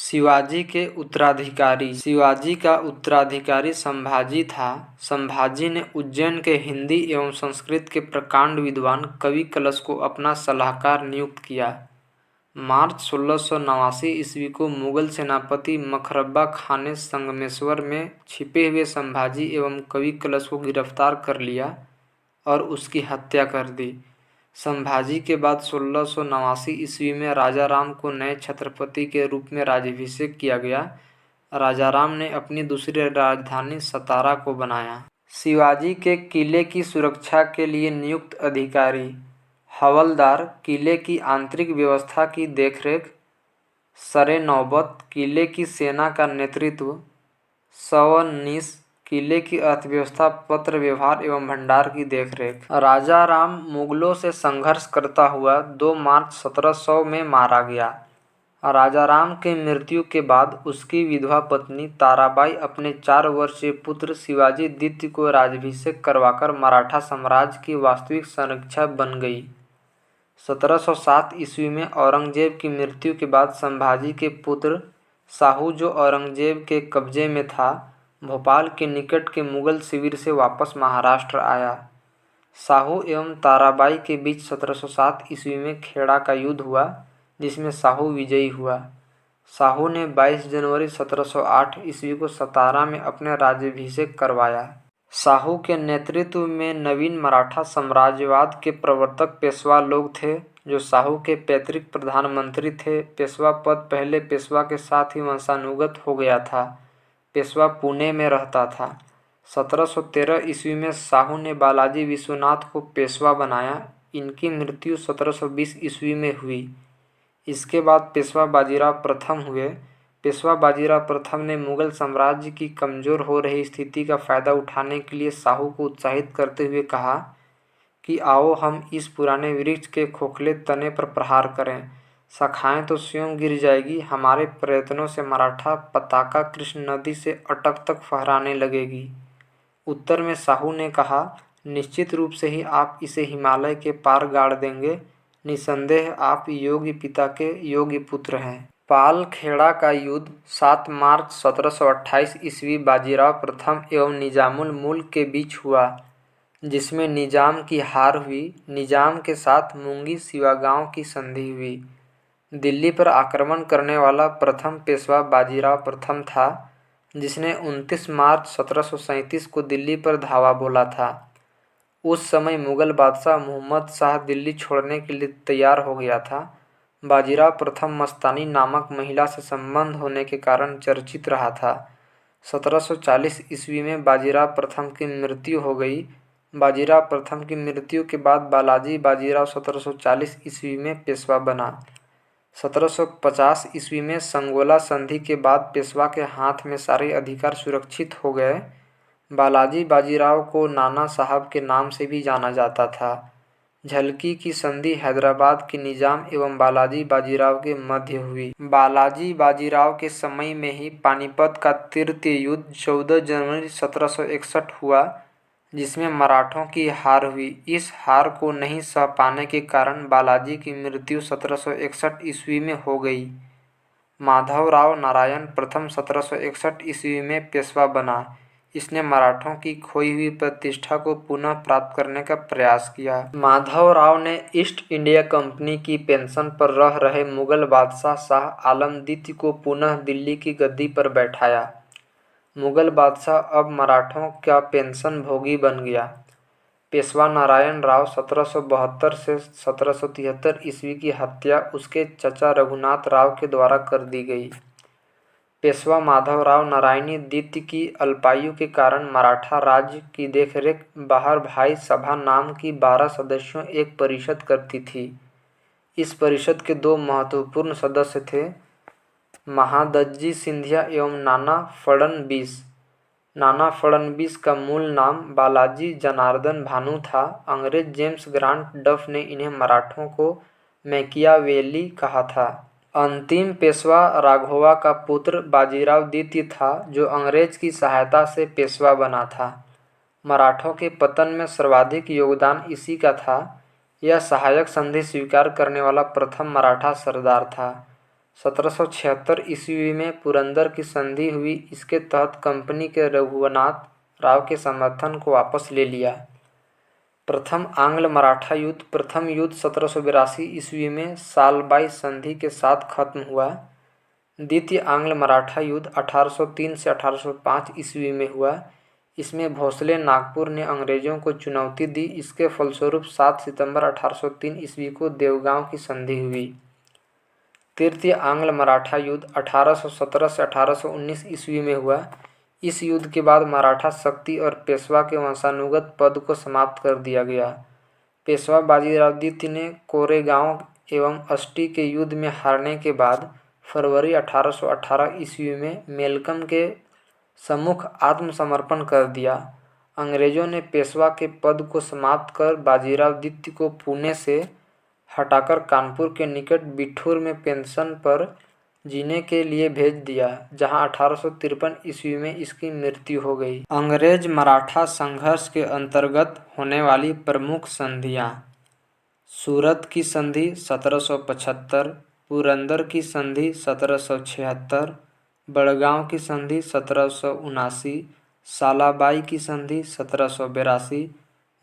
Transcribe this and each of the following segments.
शिवाजी के उत्तराधिकारी। शिवाजी का उत्तराधिकारी संभाजी था। संभाजी ने उज्जैन के हिंदी एवं संस्कृत के प्रकांड विद्वान कवि कलश को अपना सलाहकार नियुक्त किया। मार्च 1689 ईस्वी को मुगल सेनापति मखरब्बा खान ने संगमेश्वर में छिपे हुए संभाजी एवं कवि कलश को गिरफ्तार कर लिया और उसकी हत्या कर दी। संभाजी के बाद 1689 ईस्वी में राजाराम को नए छत्रपति के रूप में राज्याभिषेक किया गया। राजाराम ने अपनी दूसरी राजधानी सतारा को बनाया। शिवाजी के किले की सुरक्षा के लिए नियुक्त अधिकारी। हवलदार किले की आंतरिक व्यवस्था की देखरेख। सरे नौबत किले की सेना का नेतृत्व। सवनीस किले की अर्थव्यवस्था, पत्र व्यवहार एवं भंडार की देखरेख। राजा राम मुगलों से संघर्ष करता हुआ 2 मार्च 1700 में मारा गया। राजा राम के मृत्यु के बाद उसकी विधवा पत्नी ताराबाई अपने 4 वर्षीय पुत्र शिवाजी द्वितीय को राज्याभिषेक करवाकर मराठा साम्राज्य की वास्तविक संरक्षक बन गई। 1707 ईस्वी में औरंगजेब की मृत्यु के बाद संभाजी के पुत्र शाहू, जो औरंगजेब के कब्जे में था, भोपाल के निकट के मुगल शिविर से वापस महाराष्ट्र आया। शाहू एवं ताराबाई के बीच 1707 ईस्वी में खेड़ा का युद्ध हुआ, जिसमें शाहू विजयी हुआ। शाहू ने 22 जनवरी 1708 ईस्वी को सतारा में अपने राज्याभिषेक करवाया। शाहू के नेतृत्व में नवीन मराठा साम्राज्यवाद के प्रवर्तक पेशवा लोग थे, जो शाहू के पैतृक प्रधानमंत्री थे। पेशवा पद पहले पेशवा के साथ ही वंशानुगत हो गया था। पेशवा पुणे में रहता था। 1713 ईस्वी में शाहू ने बालाजी विश्वनाथ को पेशवा बनाया। इनकी मृत्यु 1720 ईस्वी में हुई। इसके बाद पेशवा बाजीराव प्रथम हुए। पेशवा बाजीराव प्रथम ने मुगल साम्राज्य की कमजोर हो रही स्थिति का फायदा उठाने के लिए शाहू को उत्साहित करते हुए कहा कि आओ हम इस पुराने वृक्ष के खोखले तने पर प्रहार करें, शाखाएं तो स्वयं गिर जाएगी। हमारे प्रयत्नों से मराठा पताका कृष्ण नदी से अटक तक फहराने लगेगी। उत्तर में शाहू ने कहा, निश्चित रूप से ही आप इसे हिमालय के पार गाड़ देंगे। निसंदेह आप योग्य पिता के योग्य पुत्र हैं। पाल खेड़ा का युद्ध 7 मार्च 1728 ईस्वी बाजीराव प्रथम एवं निजामुल मुल्क के बीच हुआ, जिसमें निजाम की हार हुई। निजाम के साथ मुंगी सिवा गांव की संधि हुई। दिल्ली पर आक्रमण करने वाला प्रथम पेशवा बाजीराव प्रथम था, जिसने 29 मार्च 1737 को दिल्ली पर धावा बोला था। उस समय मुगल बादशाह मुहम्मद शाह दिल्ली छोड़ने के लिए तैयार हो गया था। बाजीराव प्रथम मस्तानी नामक महिला से संबंध होने के कारण चर्चित रहा था। 1740 ईस्वी में बाजीराव प्रथम की मृत्यु हो गई। बाजीराव प्रथम की मृत्यु के बाद बालाजी बाजीराव 1740 ईस्वी में पेशवा बना। 1750 ईस्वी में संगोला संधि के बाद पेशवा के हाथ में सारे अधिकार सुरक्षित हो गए। बालाजी बाजीराव को नाना साहब के नाम से भी जाना जाता था। झलकी की संधि हैदराबाद के निजाम एवं बालाजी बाजीराव के मध्य हुई। बालाजी बाजीराव के समय में ही पानीपत का तृतीय युद्ध 14 जनवरी 1761 हुआ, जिसमें मराठों की हार हुई। इस हार को नहीं सह पाने के कारण बालाजी की मृत्यु 1761 ईस्वी में हो गई। माधवराव नारायण प्रथम 1761 ईस्वी में पेशवा बना। इसने मराठों की खोई हुई प्रतिष्ठा को पुनः प्राप्त करने का प्रयास किया। माधवराव ने ईस्ट इंडिया कंपनी की पेंशन पर रह रहे मुगल बादशाह शाह आलम द्वितीय को पुनः दिल्ली की गद्दी पर बैठाया। मुगल बादशाह अब मराठों का पेंशन भोगी बन गया। पेशवा नारायण राव 1772 से 1773 ईस्वी की हत्या उसके चचा रघुनाथ राव के द्वारा कर दी गई। पेशवा माधवराव नारायणी द्वितीय की अल्पायु के कारण मराठा राज्य की देखरेख बाहर भाई सभा नाम की 12 सदस्यों एक परिषद करती थी। इस परिषद के 2 महत्वपूर्ण सदस्य थे, महादजी सिंधिया एवं नाना फडणवीस। नाना फडणवीस का मूल नाम बालाजी जनार्दन भानु था। अंग्रेज जेम्स ग्रांट डफ ने इन्हें मराठों को मैकियावेली कहा था। अंतिम पेशवा राघोवा का पुत्र बाजीराव द्वितीय था, जो अंग्रेज की सहायता से पेशवा बना था। मराठों के पतन में सर्वाधिक योगदान इसी का था। यह सहायक संधि स्वीकार करने वाला प्रथम मराठा सरदार था। 1776 ईस्वी में पुरंदर की संधि हुई। इसके तहत कंपनी के रघुनाथ राव के समर्थन को वापस ले लिया। प्रथम आंग्ल मराठा युद्ध। प्रथम युद्ध 1782 ईस्वी में सालबाई संधि के साथ खत्म हुआ। द्वितीय आंग्ल मराठा युद्ध 1803 से 1805 ईस्वी में हुआ। इसमें भोसले नागपुर ने अंग्रेजों को चुनौती दी। इसके फलस्वरूप 7 सितंबर 1803 ईस्वी को देवगांव की संधि हुई। तृतीय आंग्ल मराठा युद्ध 1817 से 1819 ईस्वी में हुआ। इस युद्ध के बाद मराठा शक्ति और पेशवा के वंशानुगत पद को समाप्त कर दिया गया। पेशवा बाजीराव द्वितीय ने कोरेगांव एवं अष्टी के युद्ध में हारने के बाद फरवरी 1818 ईस्वी में मेलकम के सम्मुख आत्मसमर्पण कर दिया। अंग्रेजों ने पेशवा के पद को समाप्त कर बाजीराव द्वितीय को पुणे से हटाकर कानपुर के निकट बिठूर में पेंशन पर जीने के लिए भेज दिया, जहां 1853 ईस्वी में इसकी मृत्यु हो गई। अंग्रेज मराठा संघर्ष के अंतर्गत होने वाली प्रमुख संधियां: सूरत की संधि 1775, पुरंदर की संधि 1776, बड़गांव की संधि 1779, सालाबाई की संधि 1782,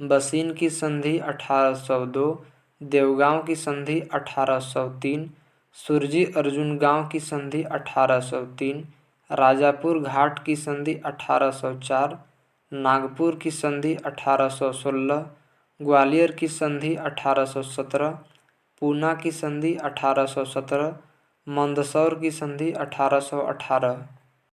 बसीन की संधि 1802, देवगांव की संधि 1803, सुरजी अर्जुन गांव की संधि 1803, राजापुर घाट की संधि 1804, नागपुर की संधि 1816, ग्वालियर की संधि 1817, पूना की संधि 1817, मंदसौर की संधि 1818।